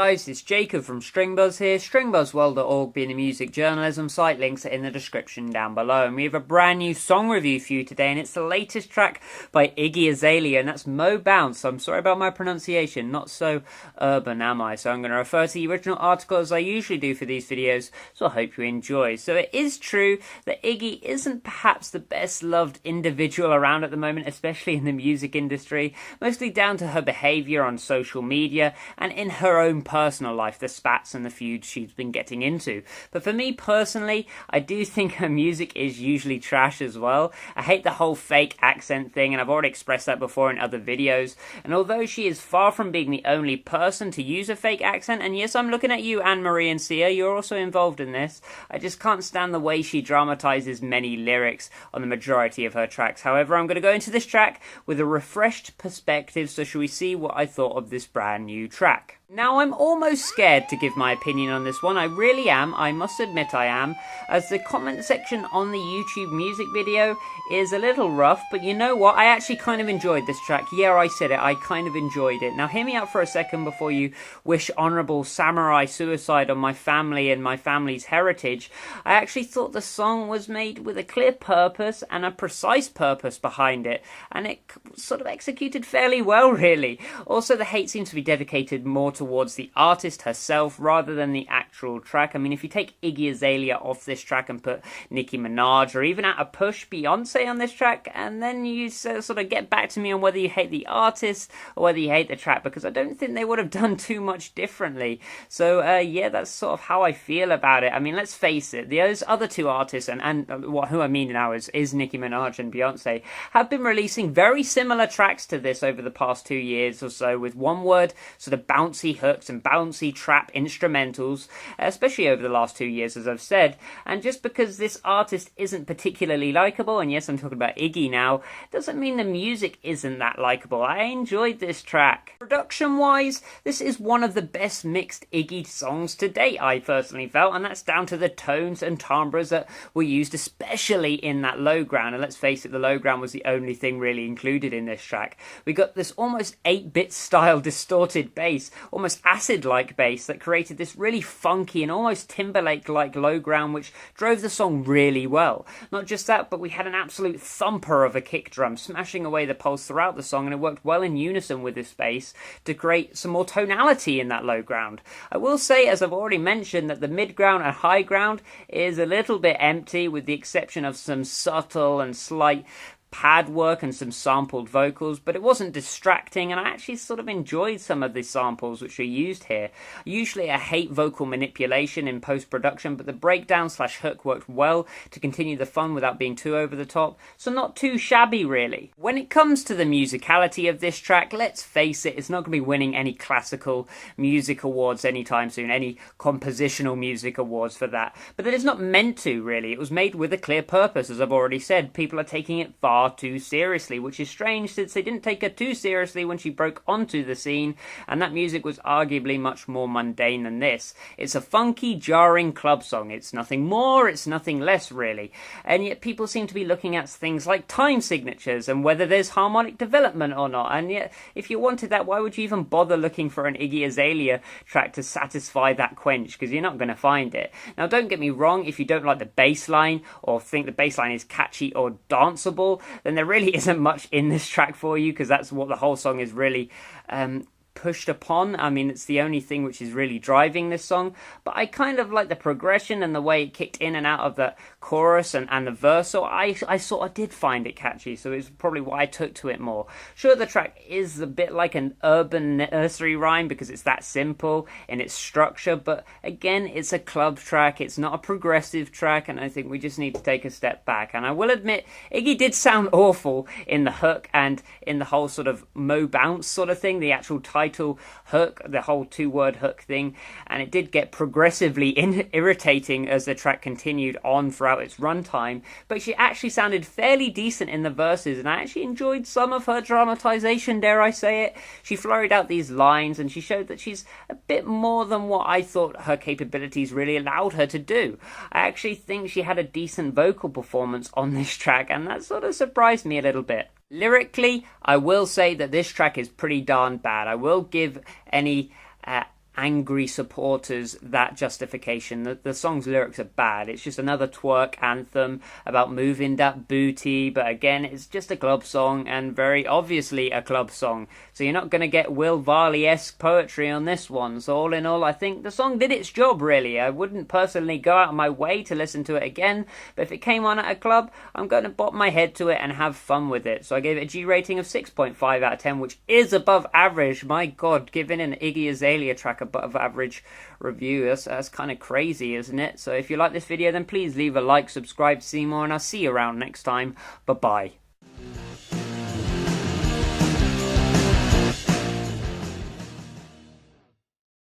guys, it's Jacob from Stringbuzz here, stringbuzzworld.org being a music journalism site. Links are in the description down below. And we have a brand new song review for you today, and it's the latest track by Iggy Azalea, and that's Mo Bounce. I'm sorry about my pronunciation, not so urban am I? So I'm going to refer to the original article as I usually do for these videos, so I hope you enjoy. So it is true that Iggy isn't perhaps the best loved individual around at the moment, especially in the music industry, mostly down to her behaviour on social media and in her own personal life, the spats and the feuds she's been getting into. But for me personally, I do think her music is usually trash as well. I hate the whole fake accent thing, and I've already expressed that before in other videos. And although she is far from being the only person to use a fake accent, and yes, I'm looking at you, Anne-Marie and Sia, you're also involved in this, I just can't stand the way she dramatizes many lyrics on the majority of her tracks. However, I'm going to go into this track with a refreshed perspective, so shall we see what I thought of this brand new track. Now, I'm almost scared to give my opinion on this one. I really am. I must admit I am, as the comment section on the YouTube music video is a little rough, but you know what? I actually kind of enjoyed this track. Yeah, I said it. I kind of enjoyed it. Now, hear me out for a second before you wish honourable samurai suicide on my family and my family's heritage. I actually thought the song was made with a clear purpose and a precise purpose behind it, and it sort of executed fairly well, really. Also, the hate seems to be dedicated more towards the artist herself rather than the actual track. I mean, if you take Iggy Azalea off this track and put Nicki Minaj or even at a push Beyonce on this track, and then you sort of get back to me on whether you hate the artist or whether you hate the track, because I don't think they would have done too much differently. So yeah, that's sort of how I feel about it. I mean, let's face it, those other two artists, and who I mean now is Nicki Minaj and Beyonce, have been releasing very similar tracks to this over the past 2 years or so, with one word sort of bouncy hooks and bouncy trap instrumentals, especially over the last 2 years, as I've said. And just because this artist isn't particularly likeable, and yes, I'm talking about Iggy now, doesn't mean the music isn't that likeable. I enjoyed this track. Production-wise, this is one of the best mixed Iggy songs to date, I personally felt, and that's down to the tones and timbres that were used, especially in that low ground. And let's face it, the low ground was the only thing really included in this track. We got this almost 8-bit style distorted bass, almost acid-like bass, that created this really funky and almost Timberlake-like low ground, which drove the song really well. Not just that, but we had an absolute thumper of a kick drum smashing away the pulse throughout the song, and it worked well in unison with this bass to create some more tonality in that low ground. I will say, as I've already mentioned, that the mid ground and high ground is a little bit empty, with the exception of some subtle and slight pad work and some sampled vocals, but it wasn't distracting, and I actually sort of enjoyed some of the samples which are used here. Usually I hate vocal manipulation in post-production, but the breakdown slash hook worked well to continue the fun without being too over the top, so not too shabby really. When it comes to the musicality of this track, let's face it, it's not going to be winning any classical music awards anytime soon, any compositional music awards for that, but it is not meant to really. It was made with a clear purpose, as I've already said. People are taking it far too seriously, which is strange since they didn't take her too seriously when she broke onto the scene, and that music was arguably much more mundane than this. It's a funky, jarring club song. It's nothing more, it's nothing less really, and yet people seem to be looking at things like time signatures and whether there's harmonic development or not, and yet if you wanted that, why would you even bother looking for an Iggy Azalea track to satisfy that quench, because you're not going to find it. Now, don't get me wrong, if you don't like the bass line or think the bass line is catchy or danceable, then there really isn't much in this track for you, because that's what the whole song is really pushed upon. I mean, it's the only thing which is really driving this song, but I kind of like the progression and the way it kicked in and out of the chorus and the verse, so I sort of did find it catchy, so it's probably why I took to it more. Sure, the track is a bit like an urban nursery rhyme because it's that simple in its structure, but again, it's a club track, it's not a progressive track, and I think we just need to take a step back. And I will admit, Iggy did sound awful in the hook and in the whole sort of Mo Bounce sort of thing, the actual title hook, the whole 2-word hook thing, and it did get progressively irritating as the track continued on throughout its runtime, but she actually sounded fairly decent in the verses, and I actually enjoyed some of her dramatization, dare I say it. She flurried out these lines, and she showed that she's a bit more than what I thought her capabilities really allowed her to do. I actually think she had a decent vocal performance on this track, and that sort of surprised me a little bit. Lyrically, I will say that this track is pretty darn bad. I will give any angry supporters that justification. The song's lyrics are bad. It's just another twerk anthem about moving that booty, but again, it's just a club song, and very obviously a club song. So you're not going to get Will Varley-esque poetry on this one. So all in all, I think the song did its job, really. I wouldn't personally go out of my way to listen to it again, but if it came on at a club, I'm going to bop my head to it and have fun with it. So I gave it a G rating of 6.5 out of 10, which is above average. My God, giving an Iggy Azalea track above average review, that's kind of crazy, isn't it? So if you like this video, then please leave a like, subscribe to see more, and I'll see you around next time. Bye bye.